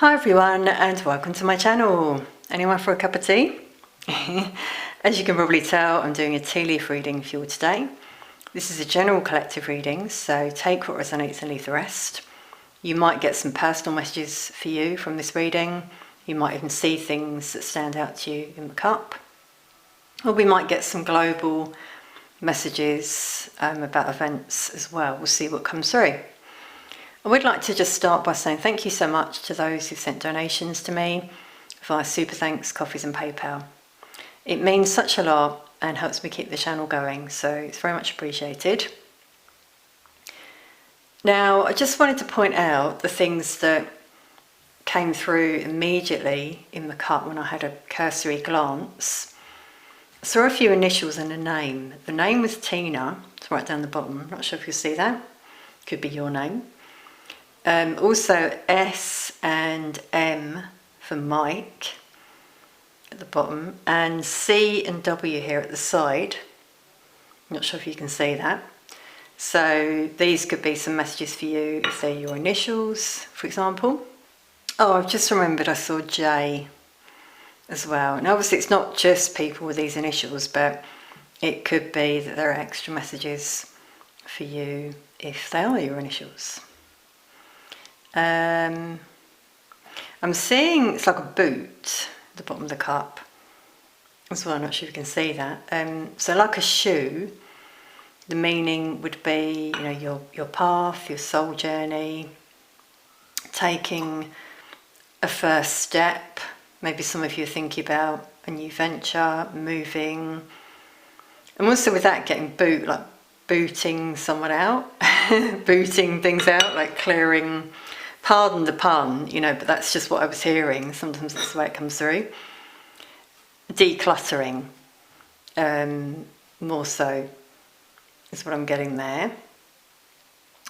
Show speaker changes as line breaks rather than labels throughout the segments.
Hi everyone and welcome to my channel. Anyone for a cup of tea? As you can probably tell, I'm doing a tea leaf reading for you today. This is a general collective reading, so take what resonates and leave the rest. You might get some personal messages for you from this reading. You might even see things that stand out to you in the cup. Or we might get some global messages about events as well. We'll see what comes through. I would like to just start by saying thank you so much to those who've sent donations to me via Super Thanks, Coffees and PayPal. It means such a lot and helps me keep the channel going, so it's very much appreciated. Now, I just wanted to point out the things that came through immediately in the cup when I had a cursory glance. I saw a few initials and a name. The name was Tina, it's right down the bottom. I'm not sure if you'll see that. Could be your name. Also S and M for Mike at the bottom, and C and W here at the side. Not sure if you can see that. So these could be some messages for you if they're your initials, for example. Oh, I've just remembered I saw J as well. And obviously it's not just people with these initials, but it could be that there are extra messages for you if they are your initials. I'm seeing it's like a boot at the bottom of the cup as well. I'm not sure if you can see that. So like a shoe, the meaning would be, you know, your path, your soul journey, taking a first step. Maybe some of you are thinking about a new venture, moving. And also with that, getting like booting someone out, booting things out, like clearing. Pardon the pun, you know, but that's just what I was hearing. Sometimes that's the way it comes through. Decluttering, more so, is what I'm getting there.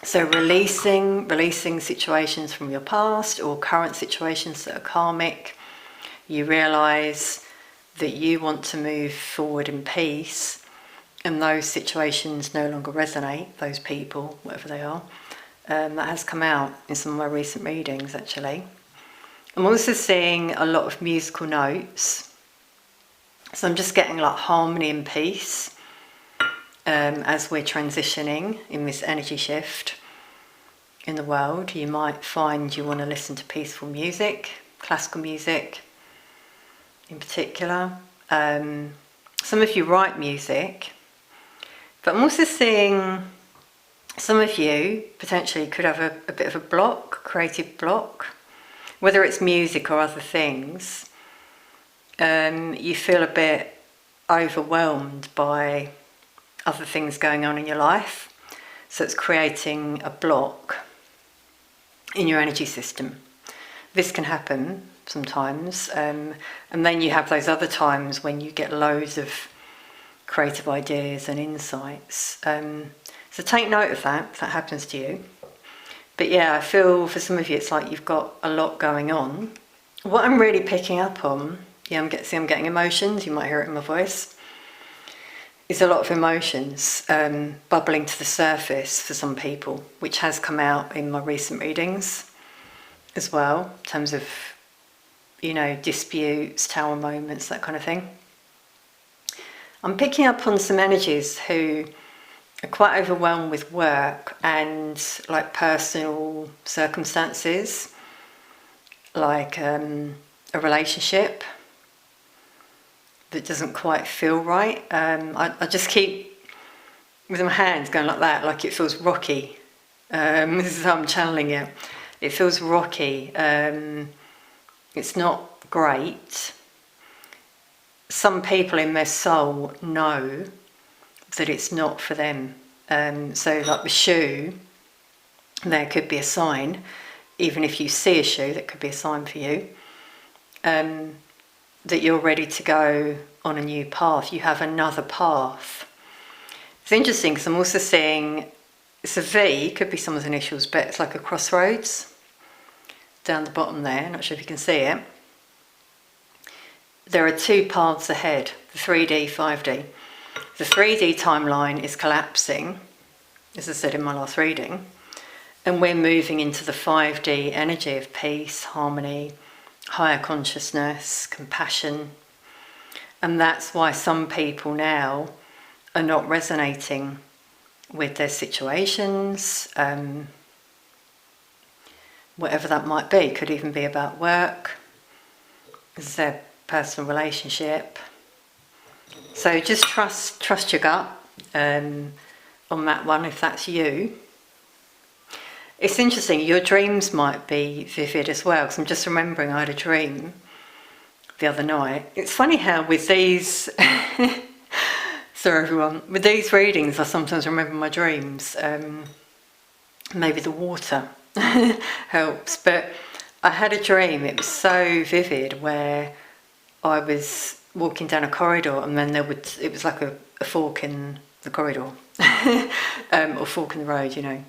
So releasing situations from your past or current situations that are karmic. You realise that you want to move forward in peace, and those situations no longer resonate, those people, whatever they are. That has come out in some of my recent readings, actually. I'm also seeing a lot of musical notes. So I'm just getting like harmony and peace as we're transitioning in this energy shift in the world. You might find you want to listen to peaceful music, classical music in particular. Some of you write music, but I'm also seeing some of you potentially could have a bit of a block, creative block, whether it's music or other things. You feel a bit overwhelmed by other things going on in your life, so it's creating a block in your energy system. This can happen sometimes, and then you have those other times when you get loads of creative ideas and insights. So take note of that if that happens to you. But yeah, I feel for some of you it's like you've got a lot going on. What I'm really picking up on, yeah, I'm getting emotions, you might hear it in my voice, is a lot of emotions bubbling to the surface for some people, which has come out in my recent readings as well, in terms of, you know, disputes, tower moments, that kind of thing. I'm picking up on some energies who are quite overwhelmed with work and like personal circumstances, like a relationship that doesn't quite feel right. I just keep with my hands going like that, like it feels rocky. This is how I'm channeling it. It feels rocky. It's not great. Some people in their soul know that it's not for them. So like the shoe, there could be a sign. Even if you see a shoe, that could be a sign for you, that you're ready to go on a new path. You have another path. It's interesting because I'm also seeing, it's a V, could be someone's initials, but it's like a crossroads down the bottom there. Not sure if you can see it. There are two paths ahead, the 3D, 5D. The 3D timeline is collapsing, as I said in my last reading, And we're moving into the 5D energy of peace, harmony, higher consciousness, compassion. And that's why some people now are not resonating with their situations, whatever that might be. Could even be about work, it's their personal relationship. So just trust your gut on that one, if that's you. It's interesting, your dreams might be vivid as well, because I'm just remembering I had a dream the other night. It's funny how with these, sorry everyone, with these readings I sometimes remember my dreams. Maybe the water helps, but I had a dream, it was so vivid, where I was walking down a corridor and then it was like a fork in the corridor, or fork in the road, you know.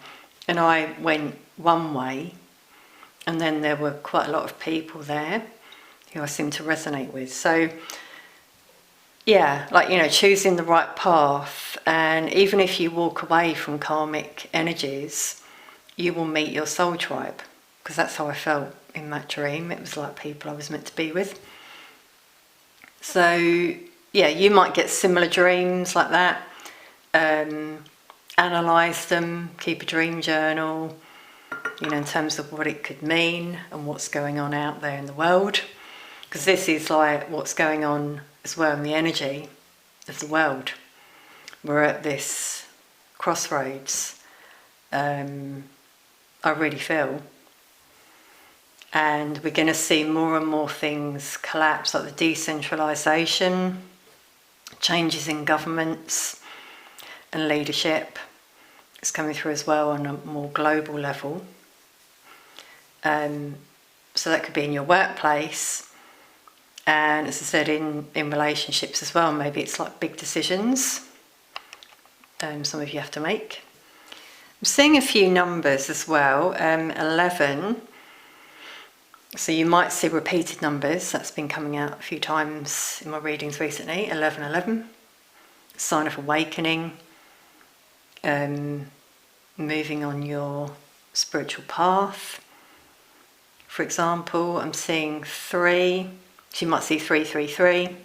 And I went one way, and then there were quite a lot of people there who I seemed to resonate with. So, yeah, like, you know, choosing the right path. And even if you walk away from karmic energies, you will meet your soul tribe. Because that's how I felt in that dream. It was like people I was meant to be with. So, yeah, you might get similar dreams like that. Analyse them, keep a dream journal, you know, in terms of what it could mean and what's going on out there in the world. Because this is like what's going on as well in the energy of the world. We're at this crossroads, I really feel. And we're going to see more and more things collapse, like the decentralisation, changes in governments and leadership. It's coming through as well on a more global level. So that could be in your workplace, and as I said, in relationships as well. Maybe it's like big decisions some of you have to make. I'm seeing a few numbers as well. 11. So you might see repeated numbers. That's been coming out a few times in my readings recently. 1111. Sign of awakening. Moving on your spiritual path. For example, I'm seeing 3. So you might see 333.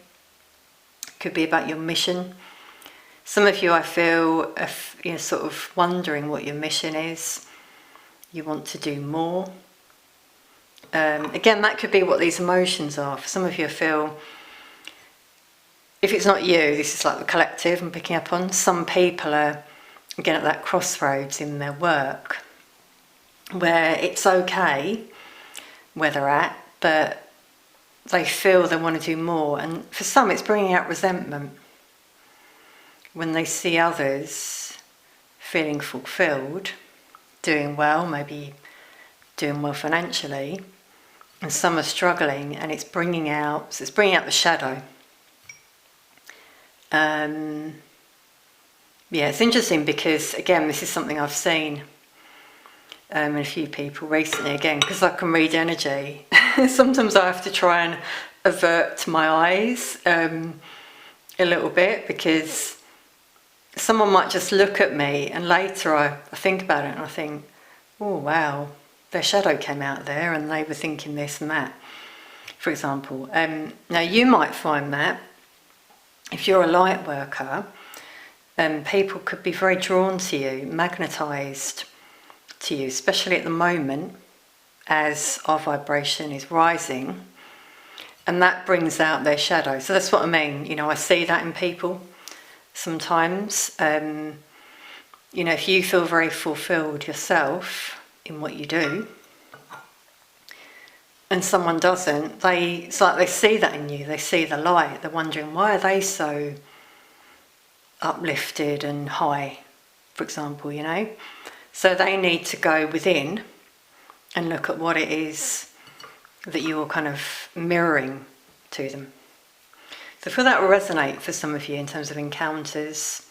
Could be about your mission. Some of you, I feel, are sort of wondering what your mission is. You want to do more. Again, that could be what these emotions are. For some of you, I feel, if it's not you, this is like the collective I'm picking up on. Some people are, again, at that crossroads in their work, where it's okay where they're at, but they feel they want to do more. And for some, it's bringing out resentment when they see others feeling fulfilled, doing well, maybe doing well financially, and some are struggling, and it's bringing out the shadow. Yeah, it's interesting because, again, this is something I've seen in a few people recently, again, because I can read energy. Sometimes I have to try and avert my eyes a little bit, because someone might just look at me, and later I think about it and I think, oh wow, their shadow came out there and they were thinking this and that, for example. Now you might find that if you're a light worker, people could be very drawn to you, magnetised to you, especially at the moment as our vibration is rising, and that brings out their shadow. So that's what I mean, you know, I see that in people sometimes. You know, if you feel very fulfilled yourself in what you do, and someone doesn't, it's like they see that in you, they see the light, they're wondering, why are they so uplifted and high, for example, you know? So they need to go within and look at what it is that you're kind of mirroring to them. So I feel that will resonate for some of you in terms of encounters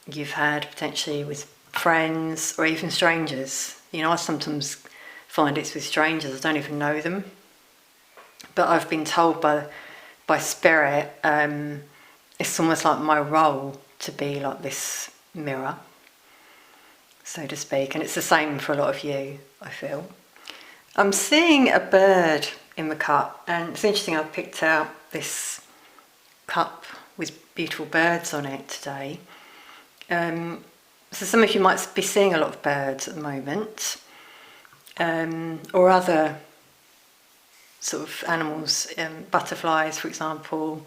you've had potentially with friends or even strangers. You know, I sometimes find it's with strangers, I don't even know them, but I've been told by Spirit, it's almost like my role to be like this mirror. so to speak. And it's the same for a lot of you, I feel. I'm seeing a bird in the cup, and it's interesting, I've picked out this cup with beautiful birds on it today. So some of you might be seeing a lot of birds at the moment, or other sort of animals, butterflies, for example,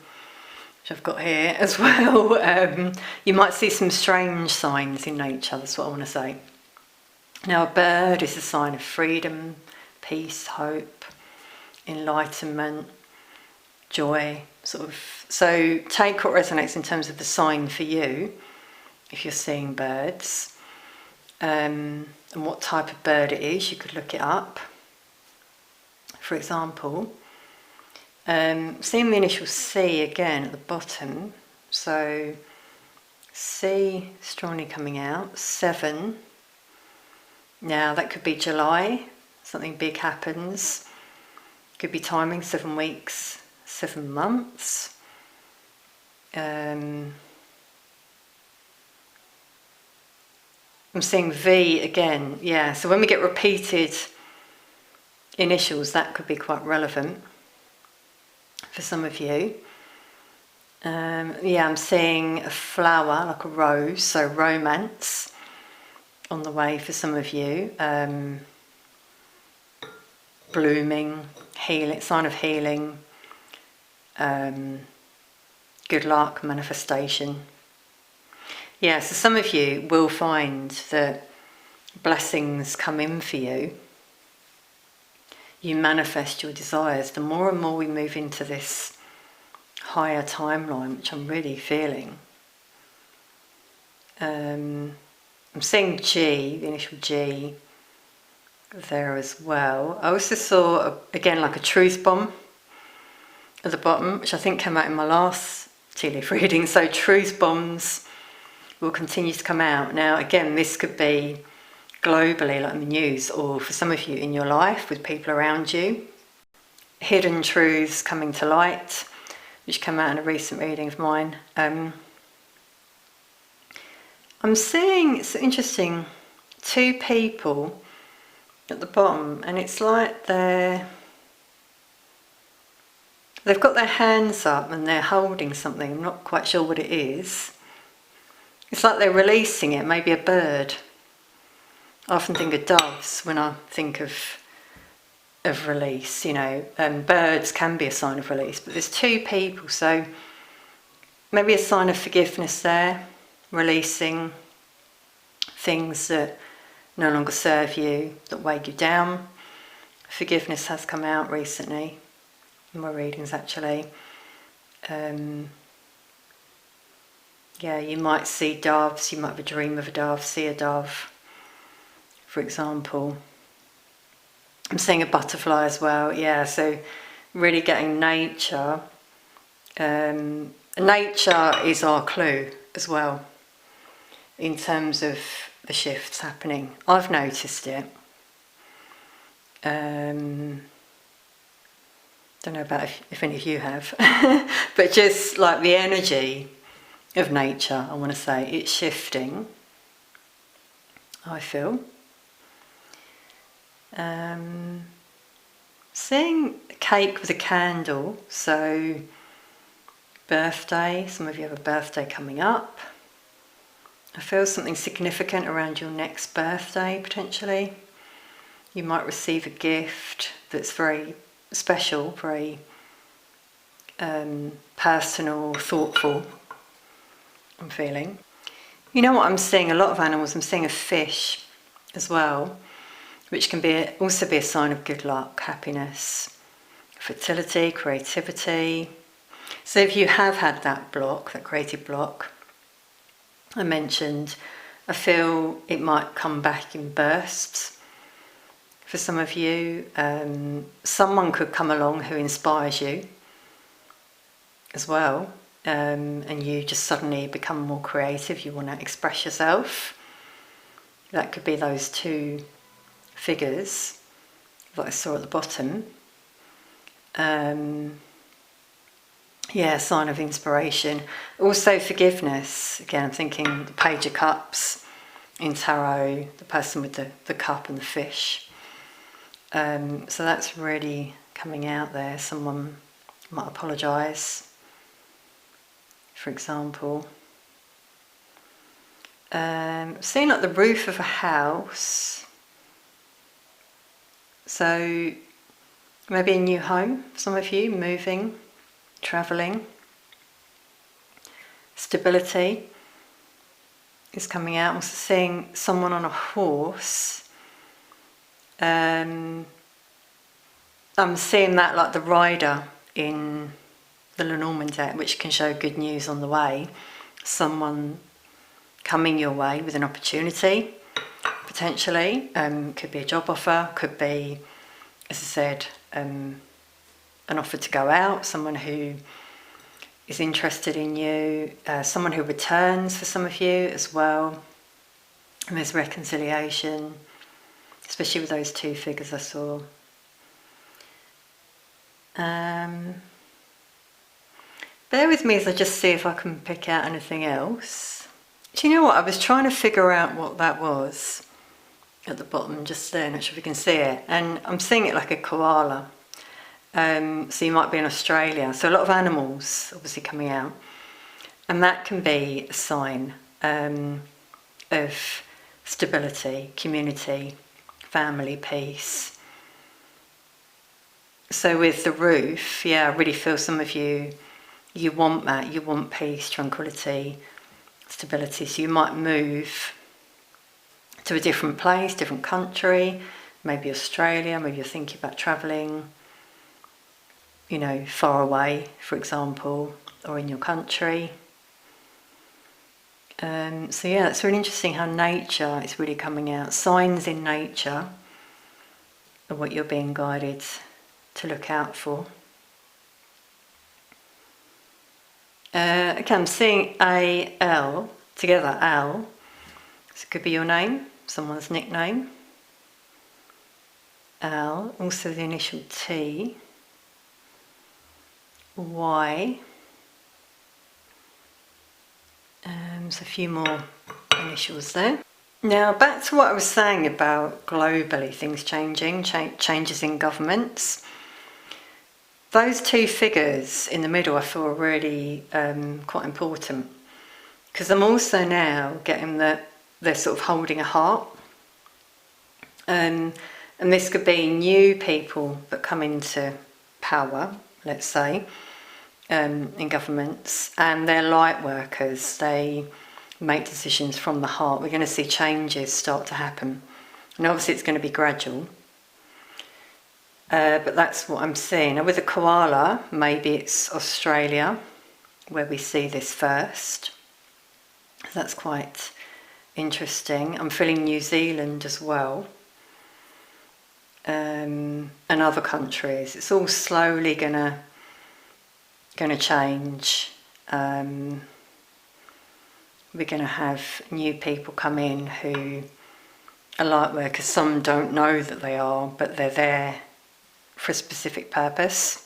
which I've got here as well. You might see some strange signs in nature, that's what I want to say. Now, a bird is a sign of freedom, peace, hope, enlightenment, joy, sort of. So take what resonates in terms of the sign for you, if you're seeing birds, and what type of bird it is. You could look it up. For example, seeing the initial C again at the bottom, so C strongly coming out, 7. Now that could be July, something big happens. Could be timing, 7 weeks, 7 months. I'm seeing V again, yeah, so when we get repeated initials, that could be quite relevant for some of you. Yeah, I'm seeing a flower, like a rose, so romance on the way for some of you. Blooming, healing, sign of healing, good luck, manifestation. Yeah, so some of you will find that blessings come in for you. You manifest your desires. The more and more we move into this higher timeline, which I'm really feeling. I'm seeing G, the initial G, there as well. I also saw, again, like a truth bomb at the bottom, which I think came out in my last tea leaf reading. So truth bombs will continue to come out. Now, again, this could be globally, like in the news, or for some of you in your life with people around you. Hidden truths coming to light, which came out in a recent reading of mine. I'm seeing, it's interesting, 2 people at the bottom, and it's like they've got their hands up and they're holding something. I'm not quite sure what it is. It's like they're releasing it, maybe a bird. I often think of doves when I think of release, you know. Birds can be a sign of release, but there's 2 people, so maybe a sign of forgiveness there, releasing things that no longer serve you, that weigh you down. Forgiveness has come out recently in my readings, actually. Yeah, you might see doves, you might have a dream of a dove, see a dove, for example. I'm seeing a butterfly as well, yeah, so really getting nature. Nature is our clue as well in terms of the shifts happening. I've noticed it. Don't know about if any of you have, but just like the energy of nature, I want to say, it's shifting, I feel. Seeing a cake with a candle, so birthday, some of you have a birthday coming up. I feel something significant around your next birthday, potentially. You might receive a gift that's very special, very personal, thoughtful, I'm feeling. You know what I'm seeing? A lot of animals. I'm seeing a fish as well, which can also be a sign of good luck, happiness, fertility, creativity. So if you have had that block, that creative block I mentioned, I feel it might come back in bursts for some of you. Someone could come along who inspires you as well, and you just suddenly become more creative, you want to express yourself. That could be those 2 figures that I saw at the bottom. Yeah, sign of inspiration. Also forgiveness. Again, I'm thinking the Page of Cups in tarot, the person with the cup and the fish. So that's really coming out there. Someone might apologise, for example. Seeing like the roof of a house. So maybe a new home, some of you, moving, travelling. Stability is coming out. I'm also seeing someone on a horse. I'm seeing that like the rider in the Lenormand deck, which can show good news on the way. Someone coming your way with an opportunity, potentially. Could be a job offer, could be, as I said, an offer to go out, someone who is interested in you, someone who returns for some of you as well. And there's reconciliation, especially with those two figures I saw. Bear with me as I just see if I can pick out anything else. Do you know what? I was trying to figure out what that was at the bottom just there. Not sure if you can see it. And I'm seeing it like a koala. So you might be in Australia. So a lot of animals obviously coming out. And that can be a sign of stability, community, family, peace. So with the roof, yeah, I really feel some of you, you want that. You want peace, tranquility, stability. So you might move to a different place, different country, maybe Australia, maybe you're thinking about travelling, you know, far away, for example, or in your country. So yeah, it's really interesting how nature is really coming out. Signs in nature are what you're being guided to look out for. Okay, I'm seeing A-L, together, Al. So it could be your name, someone's nickname. Al, also the initial T. Y. There's a few more initials there. Now back to what I was saying about globally things changing, changes in governments. Those two figures in the middle I feel are really quite important, because I'm also now getting that they're sort of holding a heart. And this could be new people that come into power, let's say, in governments, and they're light workers. They make decisions from the heart. We're going to see changes start to happen. And obviously it's going to be gradual. But that's what I'm seeing. Now with the koala, maybe it's Australia where we see this first. That's quite interesting. I'm feeling New Zealand as well. And other countries. It's all slowly gonna change. We're going to have new people come in who are light workers. Some don't know that they are, but they're there for a specific purpose.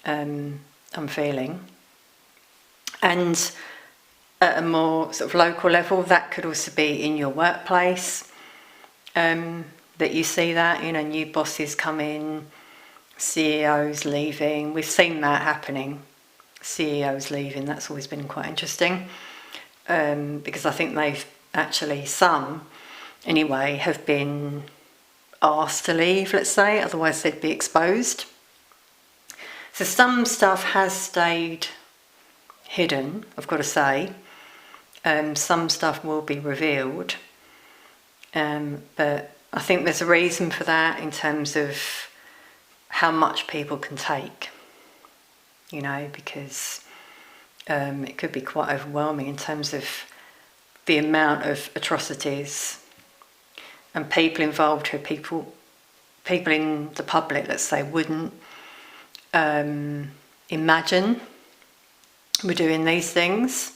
I'm feeling. And at a more sort of local level, that could also be in your workplace, that you see that, you know, new bosses come in, CEOs leaving. We've seen that happening. CEOs leaving, that's always been quite interesting. Because I think they've actually, some anyway, have been asked to leave, let's say, otherwise they'd be exposed. So some stuff has stayed hidden, I've got to say. Some stuff will be revealed. But I think there's a reason for that in terms of how much people can take, you know, because it could be quite overwhelming in terms of the amount of atrocities and people involved who people in the public, let's say, wouldn't imagine were doing these things.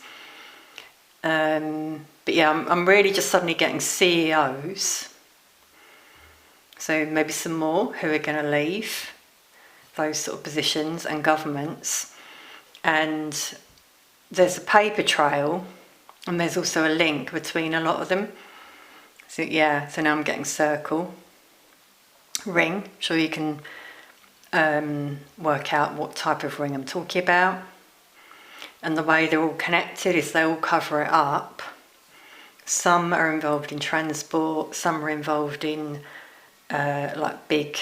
But yeah, I'm really just suddenly getting CEOs, so maybe some more who are going to leave those sort of positions, and governments. And there's a paper trail And there's also a link between a lot of them. So yeah, so now I'm getting circle, ring. Sure you can work out what type of ring I'm talking about. And the way they're all connected is they all cover it up. Some are involved in transport, some are involved in like big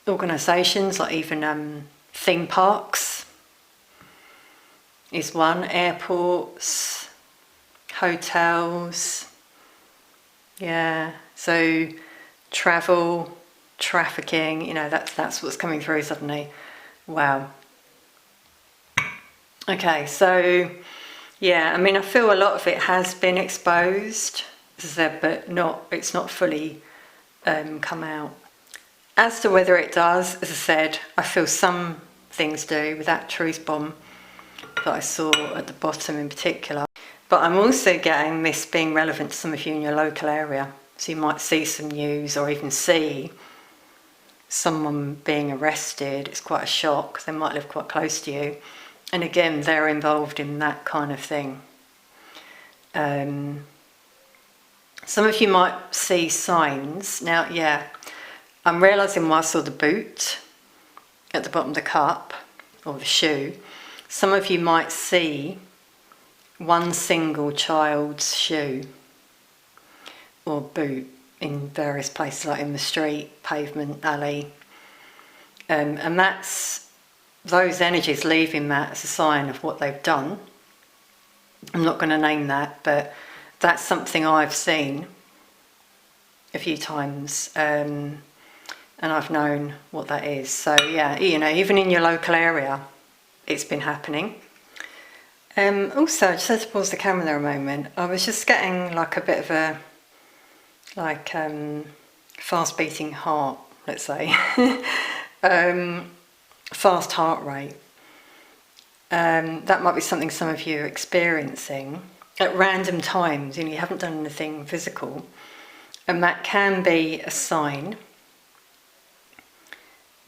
organisations, like even theme parks is one, airports, hotels, yeah, so travel, trafficking, you know, that's what's coming through suddenly. Wow. Okay, so yeah, I mean, I feel a lot of it has been exposed, as I said, but it's not fully come out. As to whether it does, as I said, I feel some things do with that truth bomb that I saw at the bottom in particular. But I'm also getting this being relevant to some of you in your local area. So you might see some news or even see someone being arrested. It's quite a shock. They might live quite close to you. And again, they're involved in that kind of thing. Some of you might see signs. Now, yeah, I'm realising why I saw the boot at the bottom of the cup, or the shoe. Some of you might see one single child's shoe or boot in various places, like in the street, pavement, alley. And that's those energies leaving that as a sign of what they've done. I'm not going to name that, but that's something I've seen a few times, and I've known what that is. So yeah, you know, even in your local area, it's been happening. Also, I just had to pause the camera there a moment. I was just getting like a bit of a fast beating heart, let's say. Fast heart rate. That might be something some of you are experiencing at random times. You know, you haven't done anything physical, and that can be a sign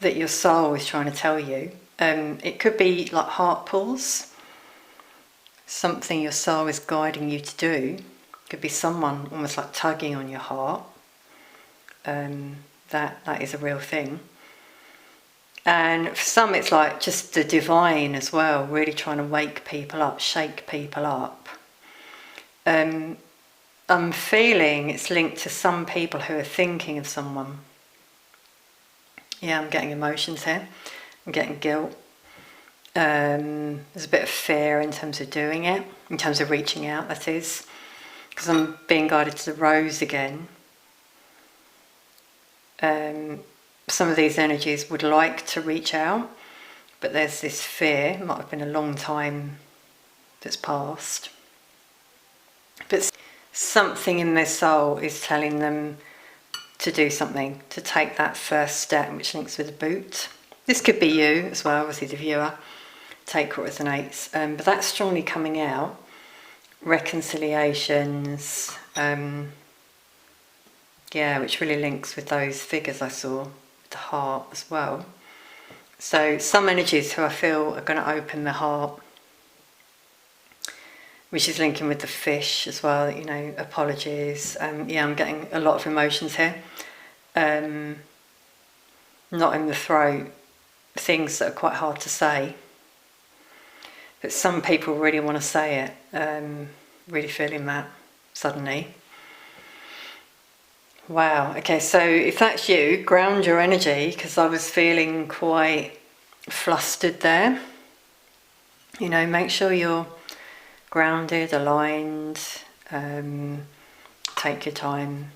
that your soul is trying to tell you. It could be like heart pulls, something your soul is guiding you to do. It could be someone almost like tugging on your heart. That is a real thing. And for some it's like just the divine as well, really trying to wake people up, shake people up. I'm feeling it's linked to some people who are thinking of someone. Yeah, I'm getting emotions here. I'm getting guilt. There's a bit of fear in terms of doing it, in terms of reaching out, that is. Because I'm being guided to the rose again. Some of these energies would like to reach out, but there's this fear. It might have been a long time that's passed. But something in their soul is telling them to do something, to take that first step, which links with the boot. This could be you as well, obviously the viewer. Take what resonates. But that's strongly coming out. Reconciliations, yeah, which really links with those figures I saw. The heart as well. So some energies who I feel are going to open the heart, which is linking with the fish as well, you know, apologies. Yeah, I'm getting a lot of emotions here. Not in the throat, things that are quite hard to say. But some people really want to say it, really feeling that suddenly. Wow, okay, so if that's you, ground your energy, because I was feeling quite flustered there. You know, make sure you're grounded, aligned, take your time,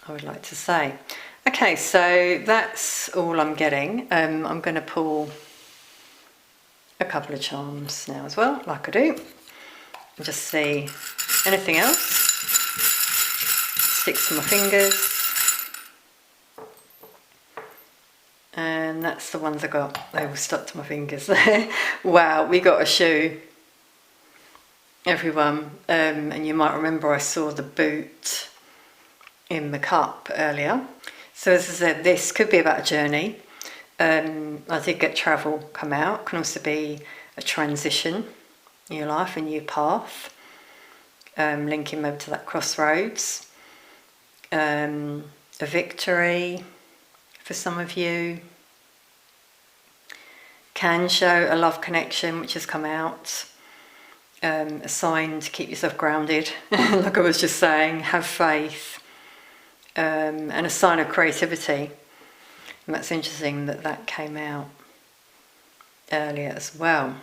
I would like to say. Okay, so that's all I'm getting. I'm going to pull a couple of charms now as well, like I do, and just see anything else. Sticks to my fingers, and that's the ones I got. They all stuck to my fingers there. Wow, we got a shoe, everyone. And you might remember I saw the boot in the cup earlier. So as I said, this could be about a journey. I did get travel come out. Can also be a transition in your life, a new path, linking maybe to that crossroads, a victory for some of you. Can show a love connection which has come out, a sign to keep yourself grounded, like I was just saying, have faith, and a sign of creativity. And that's interesting that that came out earlier as well.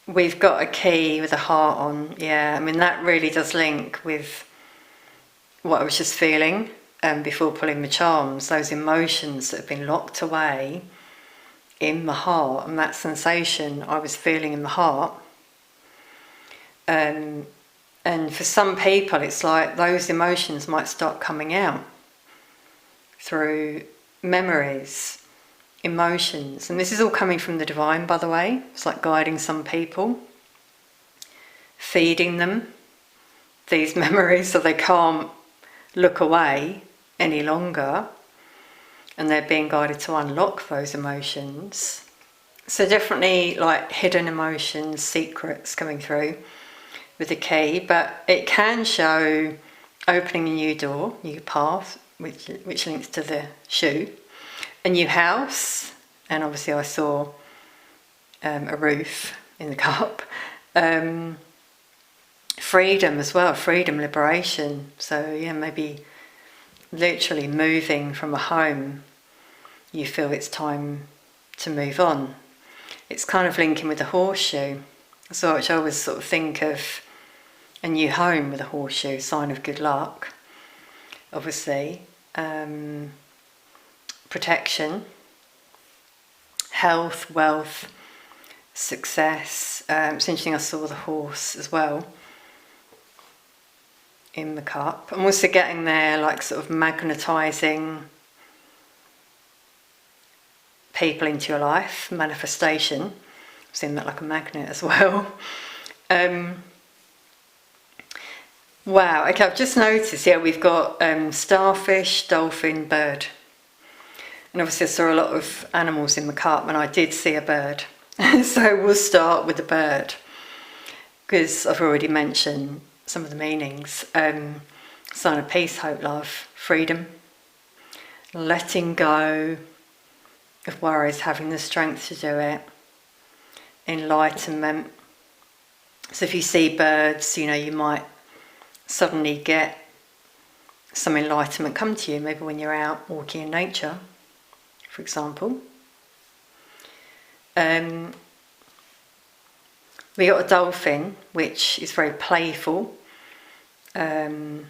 We've got a key with a heart on. Yeah, I mean, that really does link with what I was just feeling before pulling the charms, those emotions that have been locked away in the heart, and that sensation I was feeling in the heart. And for some people, it's like those emotions might start coming out through memories, emotions. And this is all coming from the divine, by the way. It's like guiding some people, feeding them these memories so they can't look away any longer, and they're being guided to unlock those emotions. So definitely like hidden emotions, secrets coming through with the key, but it can show opening a new door, new path, which links to the shoe, a new house, and obviously I saw a roof in the cup, freedom as well, freedom, liberation. So yeah, maybe literally moving from a home, you feel it's time to move on. It's kind of linking with the horseshoe, so which I always sort of think of a new home with a horseshoe, sign of good luck, obviously. Protection, health, wealth, success. It's interesting, I saw the horse as well in the cup. I'm also getting there like sort of magnetising people into your life, manifestation. I'm seeing that like a magnet as well. Wow, okay, I've just noticed, yeah, we've got starfish, dolphin, bird. And obviously I saw a lot of animals in the cup, and I did see a bird. So we'll start with the bird, because I've already mentioned some of the meanings. Sign of peace, hope, love, freedom, letting go of worries, having the strength to do it, enlightenment. So if you see birds, you know, you might suddenly get some enlightenment come to you, maybe when you're out walking in nature, for example. We got a dolphin, which is very playful, sign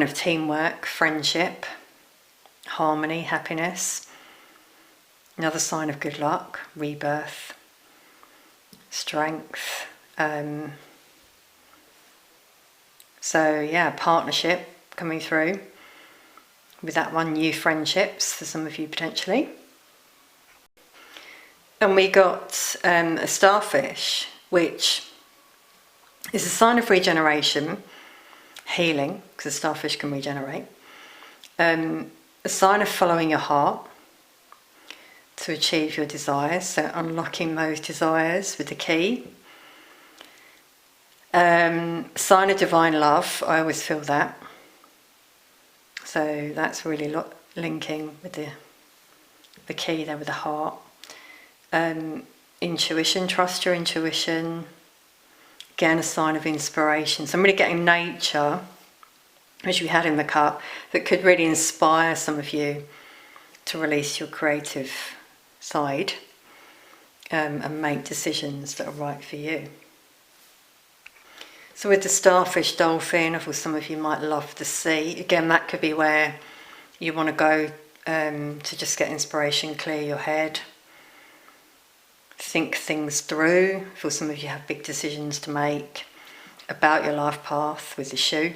of teamwork, friendship, harmony, happiness. Another sign of good luck, rebirth, strength. So yeah, partnership coming through with that one, new friendships for some of you potentially. And we got a starfish, which is a sign of regeneration, healing, because a starfish can regenerate. A sign of following your heart to achieve your desires, so unlocking those desires with the key. Sign of divine love, I always feel that. So that's really linking with the key there with the heart. Intuition, trust your intuition. Again, a sign of inspiration. So I'm really getting nature, which we had in the cup, that could really inspire some of you to release your creative side and make decisions that are right for you. So with the starfish, dolphin, of course some of you might love the sea. Again, that could be where you want to go to just get inspiration, clear your head, think things through. For some of you have big decisions to make about your life path with the shoe.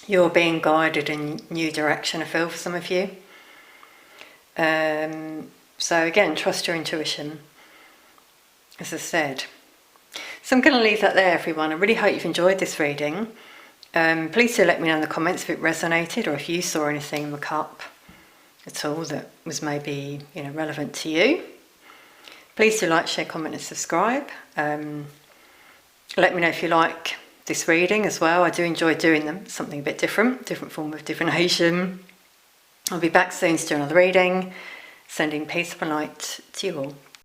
You're being guided in new direction, I feel, for some of you. So again, trust your intuition, as I said. So I'm going to leave that there, everyone. I really hope you've enjoyed this reading. Please do let me know in the comments if it resonated or if you saw anything in the cup at all that was maybe relevant to you. Please do like, share, comment and subscribe. Let me know if you like this reading as well. I do enjoy doing them, something a bit different form of divination. I'll be back soon to do another reading. Sending peace and light to you all.